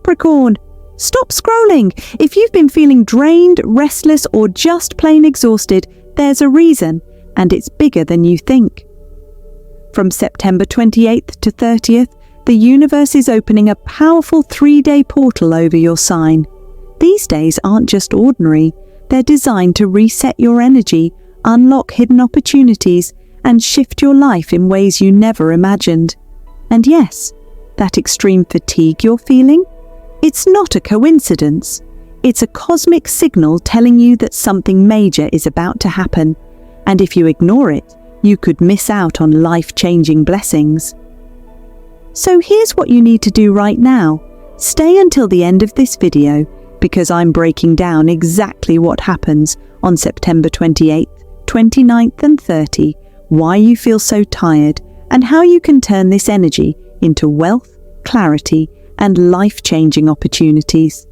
Capricorn! Stop scrolling! If you've been feeling drained, restless, or just plain exhausted, there's a reason, and it's bigger than you think. From September 28th to 30th, the universe is opening a powerful 3-day portal over your sign. These days aren't just ordinary, they're designed to reset your energy, unlock hidden opportunities, and shift your life in ways you never imagined. And yes, that extreme fatigue you're feeling? It's not a coincidence. It's a cosmic signal telling you that something major is about to happen, and if you ignore it, you could miss out on life-changing blessings. So here's what you need to do right now. Stay until the end of this video, because I'm breaking down exactly what happens on September 28th, 29th and 30th, why you feel so tired, and how you can turn this energy into wealth, clarity, and life-changing opportunities.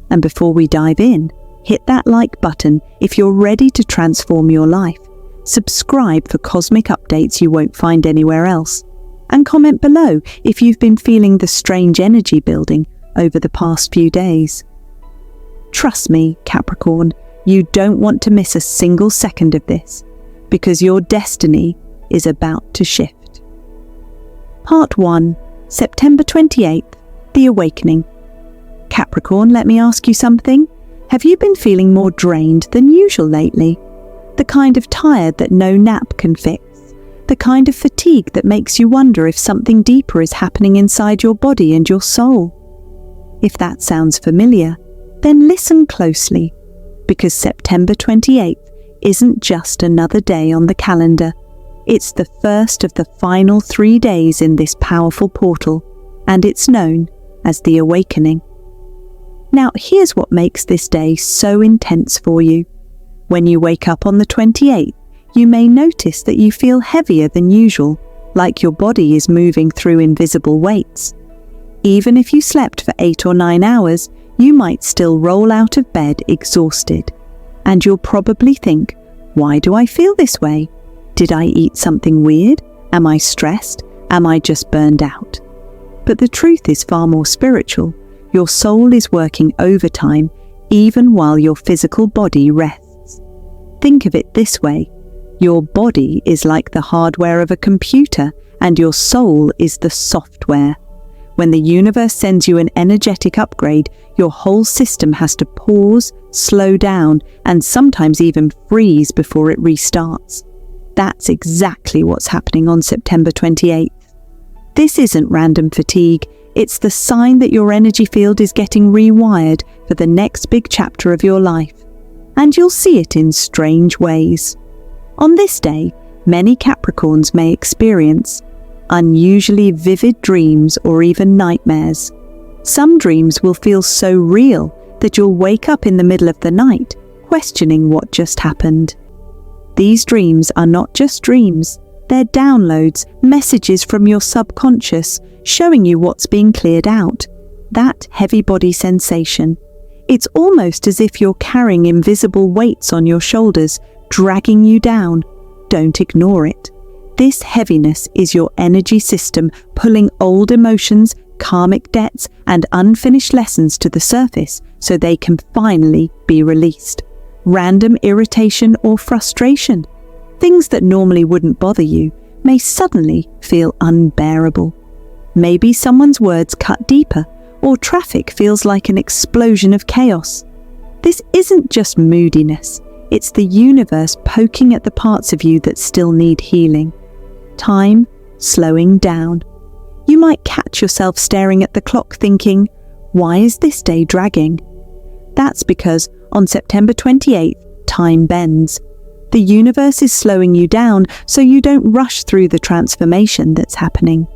And before we dive in, hit that like button if you're ready to transform your life. Subscribe for cosmic updates you won't find anywhere else. And comment below if you've been feeling the strange energy building over the past few days. Trust me, Capricorn, you don't want to miss a single second of this, because your destiny is about to shift. Part 1, September 28th, The Awakening. Capricorn, let me ask you something. Have you been feeling more drained than usual lately? The kind of tired that no nap can fix? The kind of fatigue that makes you wonder if something deeper is happening inside your body and your soul? If that sounds familiar, then listen closely, because September 28th isn't just another day on the calendar. It's the first of the final 3 days in this powerful portal, and it's known as the Awakening. Now, here's what makes this day so intense for you. When you wake up on the 28th, you may notice that you feel heavier than usual, like your body is moving through invisible weights. Even if you slept for 8 or 9 hours, you might still roll out of bed exhausted. And you'll probably think, why do I feel this way? Did I eat something weird? Am I stressed? Am I just burned out? But the truth is far more spiritual. Your soul is working overtime, even while your physical body rests. Think of it this way. Your body is like the hardware of a computer, and your soul is the software. When the universe sends you an energetic upgrade, your whole system has to pause, slow down, and sometimes even freeze before it restarts. That's exactly what's happening on September 28th. This isn't random fatigue, it's the sign that your energy field is getting rewired for the next big chapter of your life. And you'll see it in strange ways. On this day, many Capricorns may experience unusually vivid dreams or even nightmares. Some dreams will feel so real that you'll wake up in the middle of the night, questioning what just happened. These dreams are not just dreams, they're downloads, messages from your subconscious, showing you what's being cleared out. That heavy body sensation. It's almost as if you're carrying invisible weights on your shoulders, dragging you down. Don't ignore it. This heaviness is your energy system pulling old emotions, karmic debts, and unfinished lessons to the surface so they can finally be released. Random irritation or frustration, things that normally wouldn't bother you, may suddenly feel unbearable. Maybe someone's words cut deeper, or traffic feels like an explosion of chaos. This isn't just moodiness. It's the universe poking at the parts of you that still need healing. Time slowing down. You might catch yourself staring at the clock thinking, why is this day dragging? That's because on September 28th, time bends. The universe is slowing you down so you don't rush through the transformation that's happening.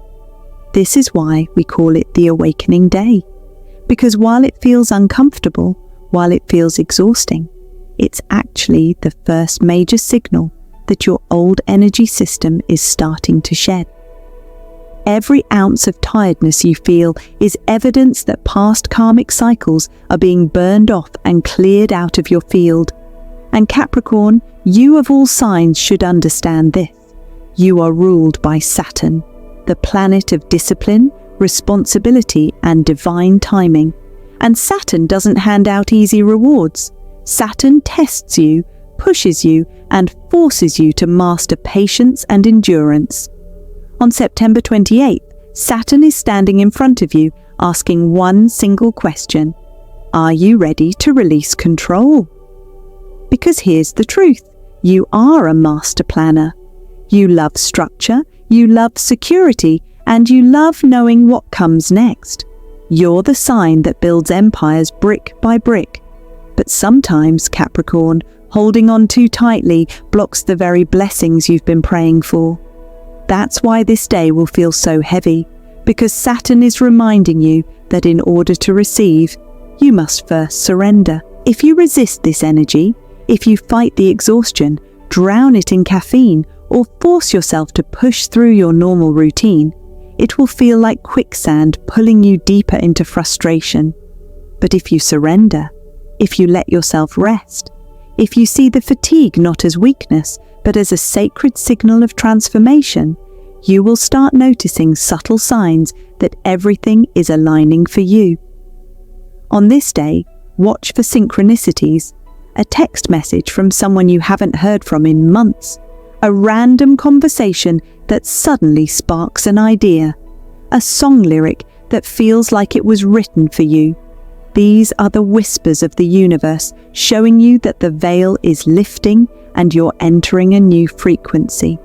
This is why we call it the Awakening Day. Because while it feels uncomfortable, while it feels exhausting, it's actually the first major signal that your old energy system is starting to shed. Every ounce of tiredness you feel is evidence that past karmic cycles are being burned off and cleared out of your field. And Capricorn, you of all signs should understand this. You are ruled by Saturn, the planet of discipline, responsibility, and divine timing. And Saturn doesn't hand out easy rewards. Saturn tests you, pushes you, and forces you to master patience and endurance. On September 28th, Saturn is standing in front of you, asking one single question: are you ready to release control? Because here's the truth: you are a master planner. You love structure, you love security, and you love knowing what comes next. You're the sign that builds empires brick by brick. But sometimes, Capricorn, holding on too tightly blocks the very blessings you've been praying for. That's why this day will feel so heavy, because Saturn is reminding you that in order to receive, you must first surrender. If you resist this energy, if you fight the exhaustion, drown it in caffeine, or force yourself to push through your normal routine, it will feel like quicksand pulling you deeper into frustration. But if you surrender, if you let yourself rest, if you see the fatigue not as weakness, but as a sacred signal of transformation, you will start noticing subtle signs that everything is aligning for you. On this day, watch for synchronicities: a text message from someone you haven't heard from in months, a random conversation that suddenly sparks an idea, a song lyric that feels like it was written for you. These are the whispers of the universe showing you that the veil is lifting and you're entering a new frequency.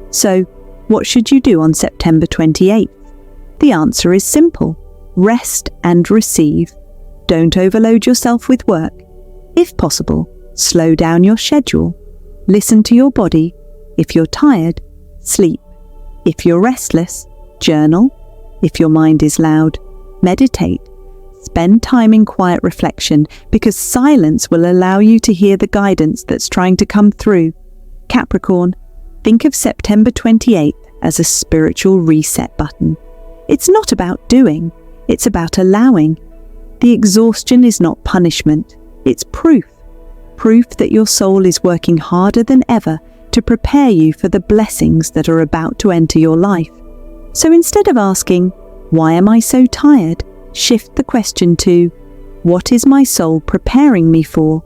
So, what should you do on September 28th? The answer is simple: rest and receive. Don't overload yourself with work. If possible, slow down your schedule. Listen to your body. If you're tired, sleep. If you're restless, journal. If your mind is loud, meditate. Spend time in quiet reflection, because silence will allow you to hear the guidance that's trying to come through. Capricorn, think of September 28th as a spiritual reset button. It's not about doing, it's about allowing. The exhaustion is not punishment, it's proof. Proof that your soul is working harder than ever to prepare you for the blessings that are about to enter your life. So instead of asking, "Why am I so tired?" shift the question to, "What is my soul preparing me for?"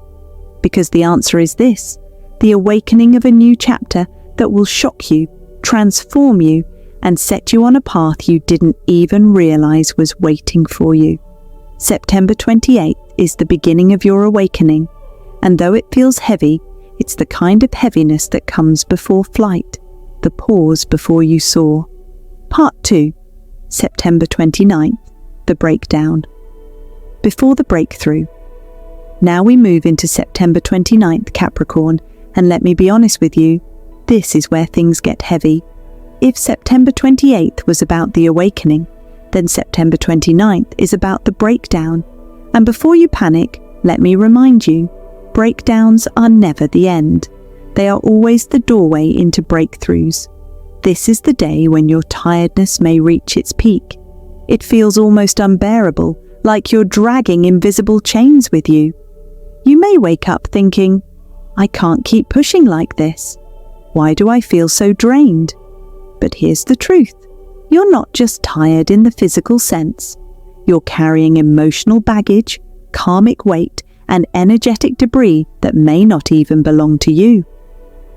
Because the answer is this: the awakening of a new chapter that will shock you, transform you, and set you on a path you didn't even realize was waiting for you. September 28th is the beginning of your awakening, and though it feels heavy, it's the kind of heaviness that comes before flight, the pause before you soar. Part 2, September 29th, the breakdown. Before the breakthrough. Now we move into September 29th, Capricorn, and let me be honest with you, this is where things get heavy. If September 28th was about the awakening, then September 29th is about the breakdown. And before you panic, let me remind you, breakdowns are never the end. They are always the doorway into breakthroughs. This is the day when your tiredness may reach its peak. It feels almost unbearable, like you're dragging invisible chains with you. You may wake up thinking, "I can't keep pushing like this. Why do I feel so drained?" But here's the truth. You're not just tired in the physical sense. You're carrying emotional baggage, karmic weight, and energetic debris that may not even belong to you.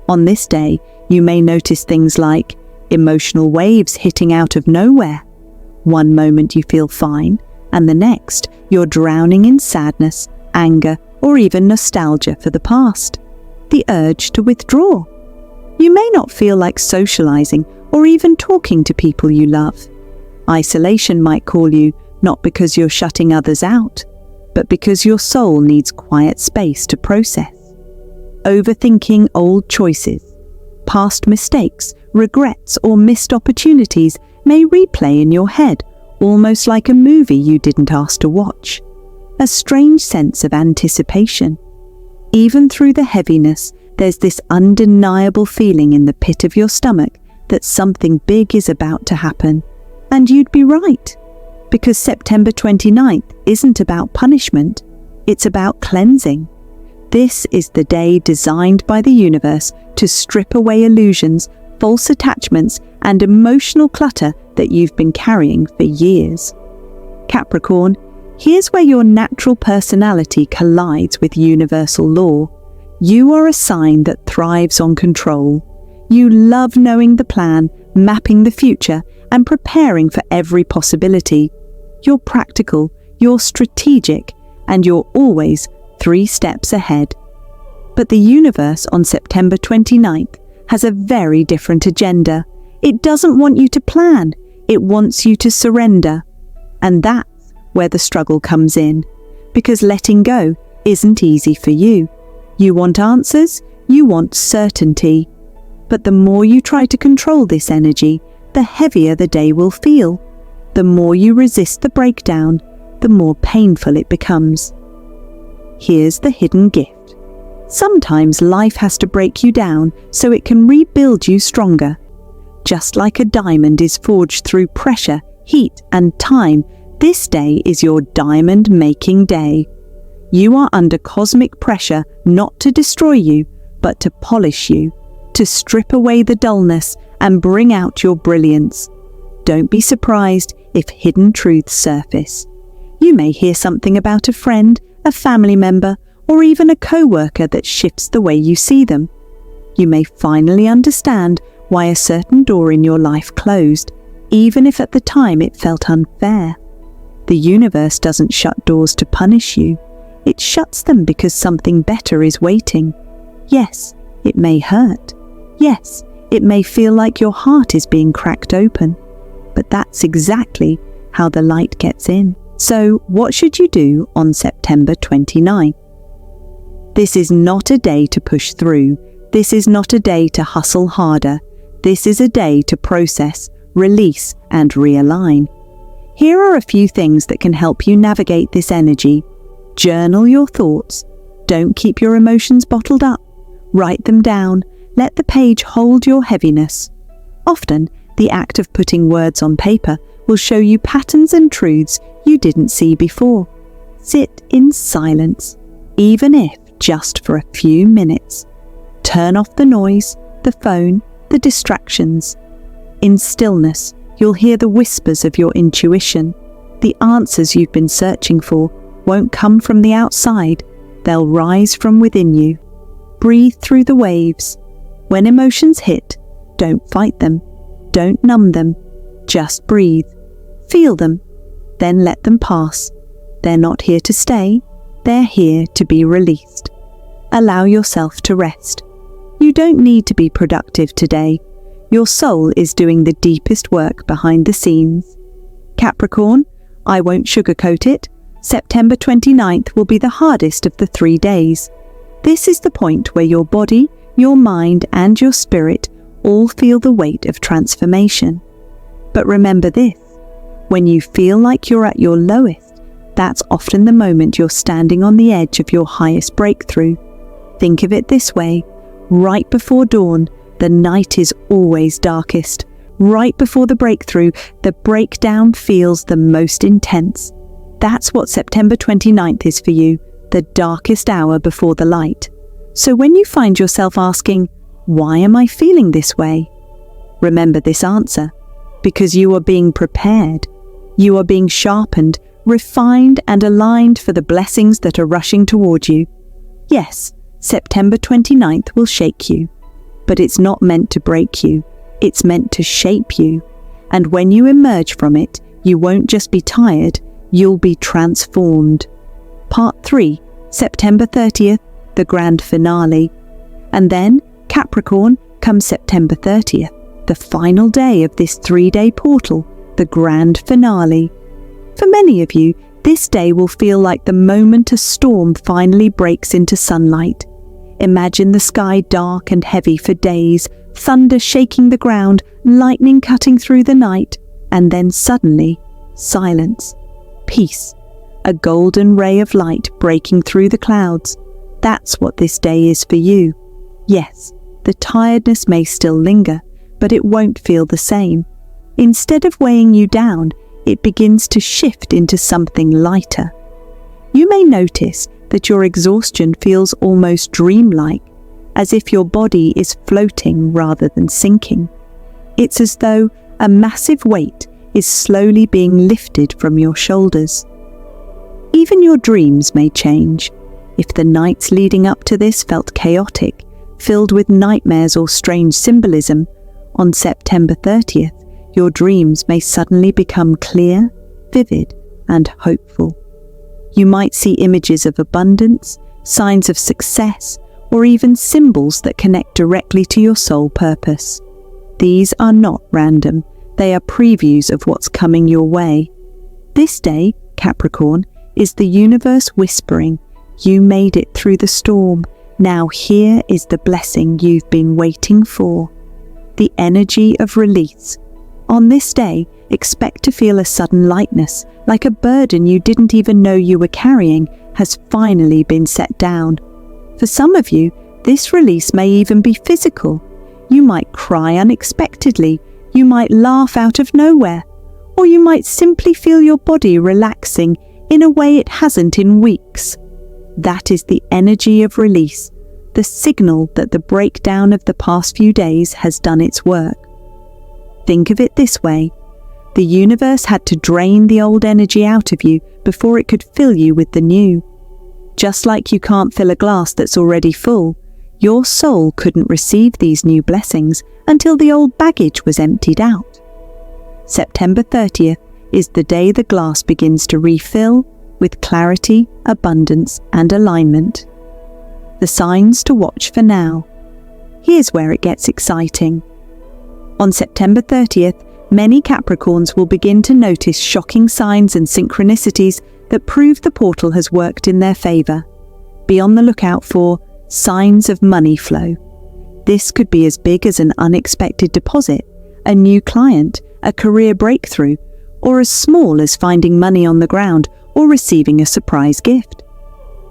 On this day, you may notice things like emotional waves hitting out of nowhere. One moment you feel fine, and the next you're drowning in sadness, anger, or even nostalgia for the past. The urge to withdraw. You may not feel like socializing or even talking to people you love. Isolation might call you, not because you're shutting others out, but because your soul needs quiet space to process. Overthinking old choices, past mistakes, regrets, or missed opportunities may replay in your head, almost like a movie you didn't ask to watch. A strange sense of anticipation. Even through the heaviness, there's this undeniable feeling in the pit of your stomach that something big is about to happen. And you'd be right, because September 29th isn't about punishment, it's about cleansing. This is the day designed by the universe to strip away illusions, false attachments, and emotional clutter that you've been carrying for years. Capricorn, here's where your natural personality collides with universal law. You are a sign that thrives on control. You love knowing the plan, mapping the future, and preparing for every possibility. You're practical, you're strategic, and you're always 3 steps ahead. But the universe on September 29th has a very different agenda. It doesn't want you to plan, it wants you to surrender. And that's where the struggle comes in, because letting go isn't easy for you. You want answers, you want certainty. But the more you try to control this energy, the heavier the day will feel. The more you resist the breakdown, the more painful it becomes. Here's the hidden gift. Sometimes life has to break you down so it can rebuild you stronger. Just like a diamond is forged through pressure, heat, and time, this day is your diamond-making day. You are under cosmic pressure not to destroy you, but to polish you, to strip away the dullness and bring out your brilliance. Don't be surprised if hidden truths surface. You may hear something about a friend, a family member, or even a co-worker that shifts the way you see them. You may finally understand why a certain door in your life closed, even if at the time it felt unfair. The universe doesn't shut doors to punish you. It shuts them because something better is waiting. Yes, it may hurt. Yes, it may feel like your heart is being cracked open. But that's exactly how the light gets in. So, what should you do on September 29th? This is not a day to push through. This is not a day to hustle harder. This is a day to process, release, and realign. Here are a few things that can help you navigate this energy. Journal your thoughts. Don't keep your emotions bottled up. Write them down. Let the page hold your heaviness. Often, the act of putting words on paper will show you patterns and truths you didn't see before. Sit in silence, even if just for a few minutes. Turn off the noise, the phone, the distractions. In stillness, you'll hear the whispers of your intuition. The answers you've been searching for won't come from the outside. They'll rise from within you. Breathe through the waves. When emotions hit, don't fight them. Don't numb them. Just breathe. Feel them. Then let them pass. They're not here to stay. They're here to be released. Allow yourself to rest. You don't need to be productive today. Your soul is doing the deepest work behind the scenes. Capricorn, I won't sugarcoat it. September 29th will be the hardest of the 3 days. This is the point where your body, your mind, and your spirit all feel the weight of transformation. But remember this, when you feel like you're at your lowest, that's often the moment you're standing on the edge of your highest breakthrough. Think of it this way, right before dawn, the night is always darkest. Right before the breakthrough, the breakdown feels the most intense. That's what September 29th is for you, the darkest hour before the light. So when you find yourself asking, why am I feeling this way? Remember this answer, because you are being prepared. You are being sharpened, refined, and aligned for the blessings that are rushing toward you. Yes, September 29th will shake you, but it's not meant to break you. It's meant to shape you. And when you emerge from it, you won't just be tired, you'll be transformed. Part 3, September 30th, the grand finale. And then, Capricorn, comes September 30th, the final day of this 3-day portal, the grand finale. For many of you, this day will feel like the moment a storm finally breaks into sunlight. Imagine the sky dark and heavy for days, thunder shaking the ground, lightning cutting through the night, and then suddenly, silence, peace, a golden ray of light breaking through the clouds. That's what this day is for you. Yes, the tiredness may still linger, but it won't feel the same. Instead of weighing you down, it begins to shift into something lighter. You may notice that your exhaustion feels almost dreamlike, as if your body is floating rather than sinking. It's as though a massive weight is slowly being lifted from your shoulders. Even your dreams may change. If the nights leading up to this felt chaotic, filled with nightmares or strange symbolism, on September 30th, your dreams may suddenly become clear, vivid, and hopeful. You might see images of abundance, signs of success, or even symbols that connect directly to your soul purpose. These are not random. They are previews of what's coming your way. This day, Capricorn, is the universe whispering, "You made it through the storm. Now here is the blessing you've been waiting for." The energy of release. On this day, expect to feel a sudden lightness, like a burden you didn't even know you were carrying has finally been set down. For some of you, this release may even be physical. You might cry unexpectedly, you might laugh out of nowhere, or you might simply feel your body relaxing in a way it hasn't in weeks. That is the energy of release, the signal that the breakdown of the past few days has done its work. Think of it this way: the universe had to drain the old energy out of you before it could fill you with the new. Just like you can't fill a glass that's already full, your soul couldn't receive these new blessings until the old baggage was emptied out. September 30th is the day the glass begins to refill with clarity, abundance, and alignment. The signs to watch for now. Here's where it gets exciting. On September 30th, many Capricorns will begin to notice shocking signs and synchronicities that prove the portal has worked in their favor. Be on the lookout for signs of money flow. This could be as big as an unexpected deposit, a new client, a career breakthrough, or as small as finding money on the ground or receiving a surprise gift.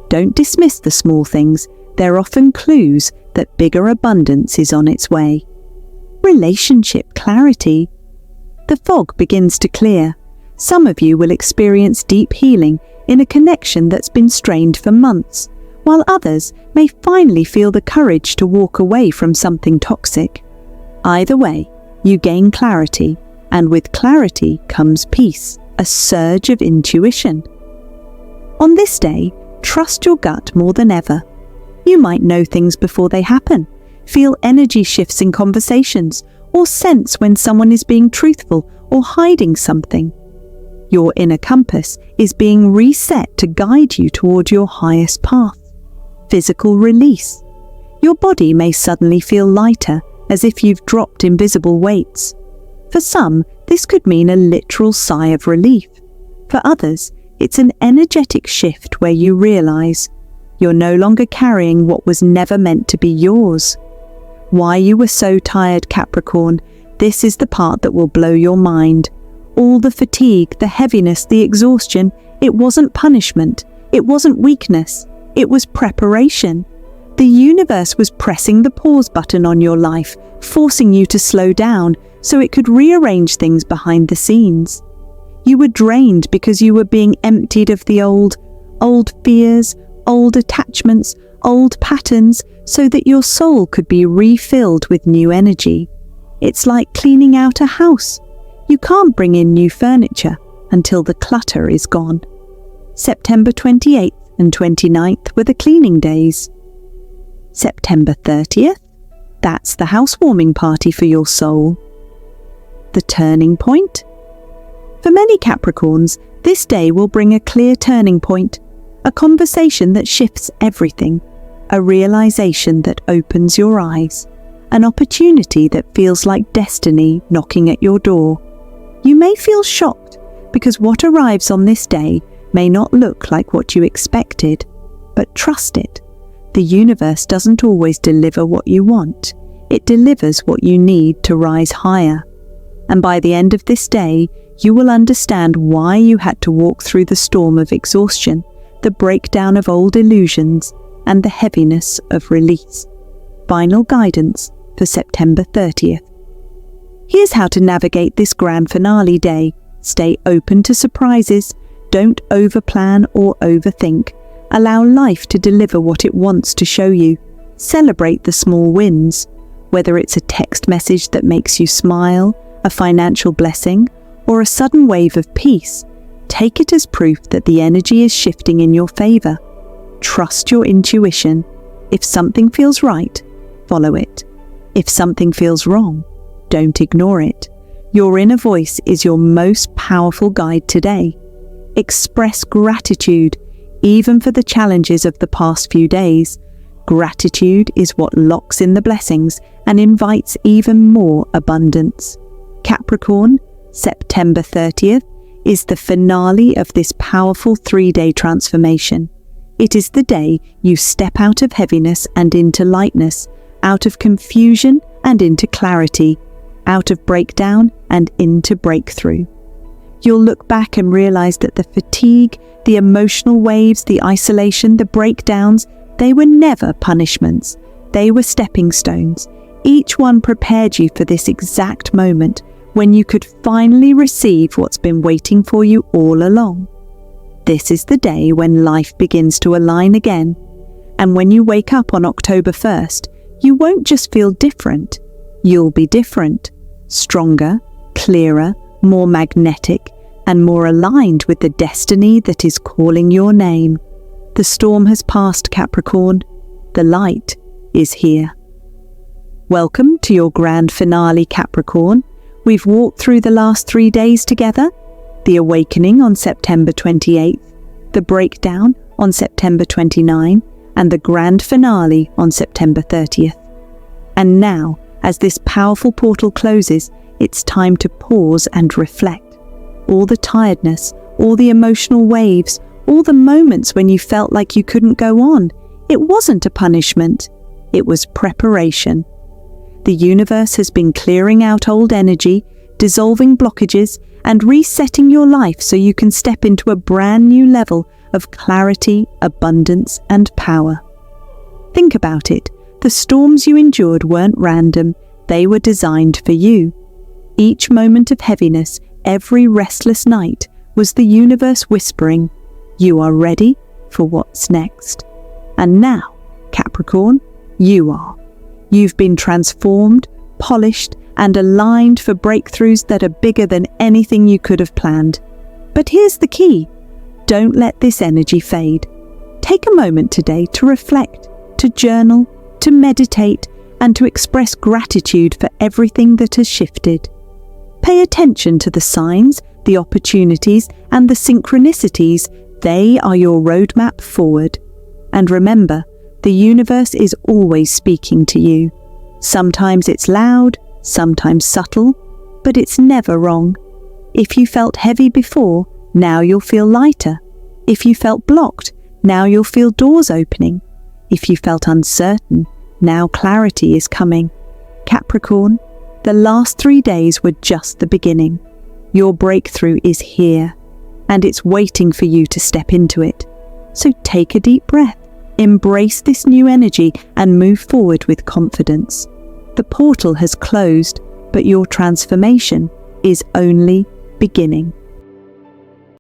Don't dismiss the small things. They're often clues that bigger abundance is on its way. Relationship clarity. The fog begins to clear. Some of you will experience deep healing in a connection that's been strained for months, while others may finally feel the courage to walk away from something toxic. Either way, you gain clarity, and with clarity comes peace, a surge of intuition. On this day, trust your gut more than ever. You might know things before they happen, feel energy shifts in conversations, or sense when someone is being truthful or hiding something. Your inner compass is being reset to guide you toward your highest path. Physical release. Your body may suddenly feel lighter, as if you've dropped invisible weights. For some, this could mean a literal sigh of relief. For others, it's an energetic shift where you realize you're no longer carrying what was never meant to be yours. Why you were so tired, Capricorn, this is the part that will blow your mind. All the fatigue, the heaviness, the exhaustion, it wasn't punishment, it wasn't weakness, it was preparation. The universe was pressing the pause button on your life, forcing you to slow down so it could rearrange things behind the scenes. You were drained because you were being emptied of the old fears, old attachments, old patterns, so that your soul could be refilled with new energy. It's like cleaning out a house. You can't bring in new furniture until the clutter is gone. September 28th and 29th were the cleaning days. September 30th, that's the housewarming party for your soul. The turning point? For many Capricorns, this day will bring a clear turning point, a conversation that shifts everything, a realization that opens your eyes, an opportunity that feels like destiny knocking at your door. You may feel shocked because what arrives on this day may not look like what you expected, but trust it. The universe doesn't always deliver what you want. It delivers what you need to rise higher. And by the end of this day, you will understand why you had to walk through the storm of exhaustion, the breakdown of old illusions, and the heaviness of release. Final guidance for September 30th. Here's how to navigate this grand finale day. Stay open to surprises. Don't overplan or overthink. Allow life to deliver what it wants to show you. Celebrate the small wins. Whether it's a text message that makes you smile, a financial blessing, or a sudden wave of peace, take it as proof that the energy is shifting in your favor. Trust your intuition. If something feels right, follow it. If something feels wrong, don't ignore it. Your inner voice is your most powerful guide today. Express gratitude, even for the challenges of the past few days. Gratitude is what locks in the blessings and invites even more abundance. Capricorn, September 30th, is the finale of this powerful 3-day transformation. It is the day you step out of heaviness and into lightness, out of confusion and into clarity, out of breakdown and into breakthrough. You'll look back and realize that the fatigue, the emotional waves, the isolation, the breakdowns, they were never punishments. They were stepping stones. Each one prepared you for this exact moment when you could finally receive what's been waiting for you all along. This is the day when life begins to align again. And when you wake up on October 1st, you won't just feel different. You'll be different, stronger, clearer, more magnetic, and more aligned with the destiny that is calling your name. The storm has passed, Capricorn. The light is here. Welcome to your grand finale, Capricorn. We've walked through the last 3 days together. The awakening on September 28th, the breakdown on September 29th, and the grand finale on September 30th. And now, as this powerful portal closes, it's time to pause and reflect. All the tiredness, all the emotional waves, all the moments when you felt like you couldn't go on, it wasn't a punishment. It was preparation. The universe has been clearing out old energy, dissolving blockages, and resetting your life so you can step into a brand new level of clarity, abundance, and power. Think about it. The storms you endured weren't random. They were designed for you. Each moment of heaviness, every restless night, was the universe whispering, "You are ready for what's next." And now, Capricorn, you are. You've been transformed, polished, and aligned for breakthroughs that are bigger than anything you could have planned. But here's the key. Don't let this energy fade. Take a moment today to reflect, to journal, to meditate, and to express gratitude for everything that has shifted. Pay attention to the signs, the opportunities, and the synchronicities. They are your roadmap forward. And remember, the universe is always speaking to you. Sometimes it's loud, sometimes subtle, but it's never wrong. If you felt heavy before, now you'll feel lighter. If you felt blocked, now you'll feel doors opening. If you felt uncertain, now clarity is coming. Capricorn, the last 3 days were just the beginning. Your breakthrough is here, and it's waiting for you to step into it. So take a deep breath, embrace this new energy, and move forward with confidence. The portal has closed, but your transformation is only beginning.